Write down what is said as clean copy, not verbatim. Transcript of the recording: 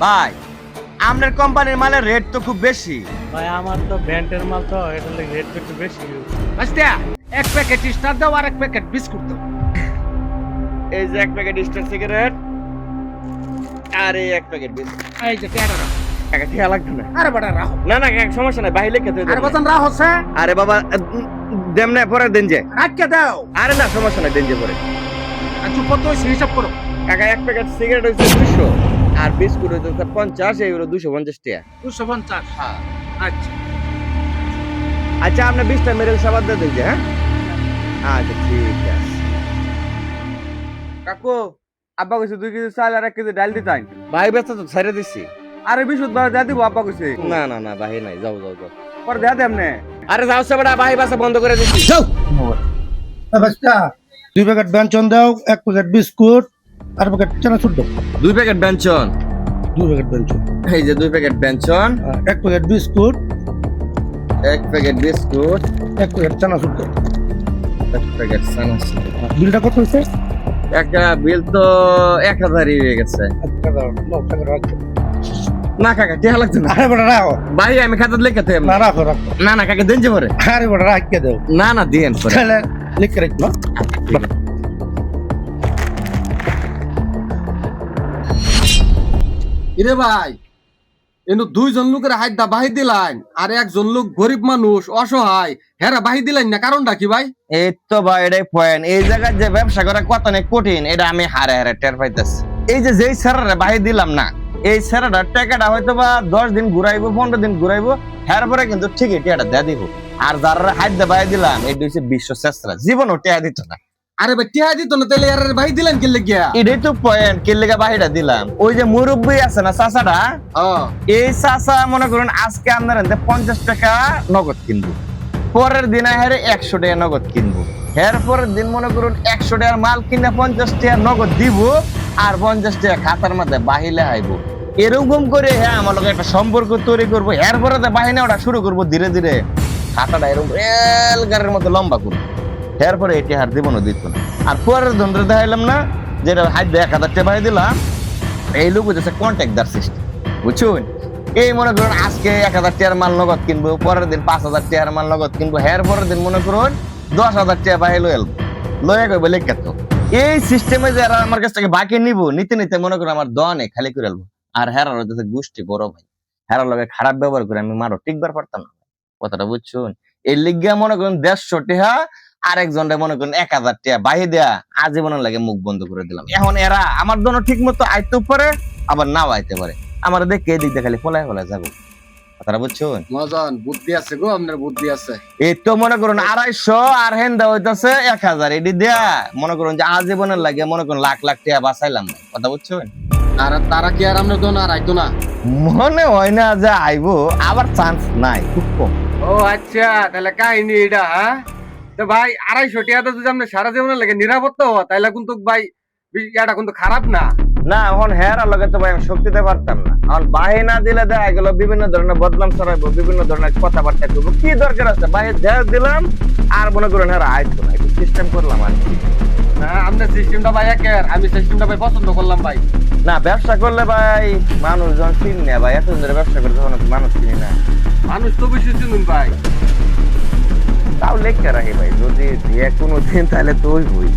ভাই আমাদের কোম্পানির মালের রেট তো খুব বেশি। ভাই আমার তো ব্যান্ডের মাল তো এটা রেট একটু বেশি। বাস্তা এক প্যাকেট স্টার দাও আর এক প্যাকেট বিস্কুট দাও। এই যে এক প্যাকেট স্টার সিগারেট আর এই এক প্যাকেট বিস্কুট। এই যে টেডা রাখো। কাকা ঠিক লাগতো না। আরে বড় রাখো। না না কাকা সমস্যা নাই, বাইরে খেতে আরে বাজান রাখো সে। আরে বাবা দেমনে পরে দেন যে। রাখকে দাও। আরে না সমস্যা নাই, দেন যে পরে। আর চুপ তো হিসাব করো। কাকা এক প্যাকেট সিগারেট হইছে 200 আর বিস্কুট হইছে 50, এইগুলো 250 টাকা। 250। হ্যাঁ আচ্ছা আচ্ছা, আপনি 20টা মেরেল সাবাদ দিয়ে দেন যে। হ্যাঁ আচ্ছা ঠিক আছে। কাকু আব্বা কইছে 2 কেজি চাল আর 1 কেজি ডাল দিতাই। ভাই ব্যস্ত তো ছেড়ে দিছি। আরে বিশুদ ভাই দিয়ে দিব আব্বা কইছে। না না না ভাই নাই, যাও যাও যাও পরে দেয়া দে আমনে। আরে যাও সে বড়া, ভাই বাসা বন্ধ করে দিছি। যাও বাচ্চা 2 প্যাকেট ব্যঞ্জন দাও, 1 প্যাকেট বিস্কুট আর প্যাকেট চানাচুর দাও। 2 প্যাকেট ব্যঞ্জন। 2 প্যাকেট ব্যঞ্জন, এই যে 2 প্যাকেট ব্যঞ্জন, 1 packet biscuit, 1 packet biscuit, 1 packet চানাচুর দাও। 1 প্যাকেট সানাসি। বিলটা কত হয়েছে? একটা বিল তো 1000ই হয়ে গেছে। আচ্ছা দাও, নাও টাকা রাখো। না কাকা টিয়া লাগছে না। আরে বড় রাখো। ভাই আমি খাতা লিখতে। না রাখো রাখো। না না কাকা দেন যে পরে। আরে বড় রাখকে দাও। না না দেন পরে। তাহলে লিখে রাখো। ইরে ভাই এনু 2 জন লোকের হাইদা বাহি দিলাইন আর একজন লোক গরিব মানুষ অসহায় হেরা বাহি দিলাইন না, কারণটা কি ভাই? এই তো ভাই এটাই পয়েন্ট। এই জায়গায় যে ব্যবসা করা কত অনেক কঠিন এটা আমি হারে হারে টের পাইতেছি। এই যে যেই স্যারেরা বাহি দিলাম না, এই স্যারেরা টাকাটা হয়তো বা 10 দিন ঘুরাইবো, 15 দিন ঘুরাইবো, এর পরে কিন্তু ঠিকই টাকাটা দিয়ে দিব। আর যারা হাইদা বাহি দিলাম এই হচ্ছে বিশ্ব শেষরা, জীবনও টাকা দিত না। আরে ভাই টিয়া দিত না, তাহলে এর বাহি দিলেন কি লাগিয়া? এটাই তো পয়েন্ট, কে লেগে বাহিটা দিলাম। ওই যে মুরব্বী আছে না চাচাটা, এই চাচা মনে করুন আজকে আপনার 50 টাকা নগদ কিনবো, পরের দিন হারে 100 টাকা নগদ কিনবো, এর পরের দিন মনে করুন 100 টাকার মাল কিনে 50 টাকা নগদ দিব আর 50 টাকা খাতার মধ্যে বাহিলে আইবো। এরকম করে হ্যাঁ আমার লোক একটা সম্পর্ক তৈরি করবো, এর পরে বাহিনী ওটা শুরু করবো ধীরে ধীরে, খাতাটা এরকম রেল গাড়ির মতো লম্বা করবো। এরপরে এটি হার জীবনও দিত না। আর পরের দিন দেখাইলাম না যেটা হাত 1000 টাকা বাহি দিলাম, এই লোক হচ্ছে কন্ট্যাক্টদার সিস্টেম, বুঝছুন? এই মনে করুন আজকে 1000 টাকার মাল নগদ কিনবো, পরের দিন 5000 টাকার মাল নগদ কিনবো, এর পরের দিন মনে করুন 10,000 টাকা বাহি লয়ে গেবো লেখা। তো এই সিস্টেমে যারা আমার কাছ থেকে বাকি নিতে নিতে মনে করুন আমার দনে খালি করে আলবো। আর হেরার হচ্ছে গোষ্ঠী বড় ভাই, হেরার লগে খারাপ ব্যবহার করে আমি মারো টিকবার পারতাম না, কথাটা বুঝছুন? এই লিগা মনে করুন 150 টাকা আরেকজনটা মনে করেন 1000 টাকা বাহি দেয়া আজীবনের লাগে মুখ বন্ধ করে দিলাম। এখন এরা আমার জন্য ঠিক মতো আইতে পারে আবার নাও আইতে পারে, আমার দেখে এদিক দিয়ে খালি ফলায় ফলায় যাবো, কথাটা বুঝছুন? মজান বুদ্ধি আছে গো, আপনার বুদ্ধি আছে। এই তো মনে করুন 250 আর হেন্দা হইতাছে 1000, এটি দেয়া মনে করুন যে আজীবনের লাগে মনে করুন লাখ লাখ টাকা বাঁচাইলাম, কথা বুঝছুন? আর তারা কি আর আপনার দোন আর আইতো না? মনে হয় না যে আইবো, আবার চান্স নাই, খুব কম। ও আচ্ছা, তাহলে কাহিনী এটা। হ্যাঁ তো ভাই 250 টাকা যদি আপনি সারা জীবনের লাগে নিরাপত্তা হওয়া, তাইলে কিন্তু ভাই এটা কিন্তু খারাপ না। না এখন হেরার লগে তো ভাই আমি শক্তি দিতে পারতাম না। এখন বাহি না দিলে দেখা গেল বিভিন্ন ধরনের বদনাম ছড়াইবো, বিভিন্ন ধরনের কথাবার্তা করবো, কি দরকার আছে? বাহি দেশ দিলাম আর মনে করেন হেরা আইতো না, একটু সিস্টেম করলাম আর কি। না আপনার সিস্টেমটা ভাই একের, আমি সিস্টেমটা ভাই পছন্দ করলাম ভাই। না ব্যবসা করলে ভাই মানুষজন চিনি না ভাই, এত ধরে ব্যবসা করে তখন মানুষ চিনি না। মানুষ তো বেশি চিনুন ভাই। তাও লেখতে রাখি ভাই, যদি দিয়ে কোনো দিন তাহলে তো ওই বই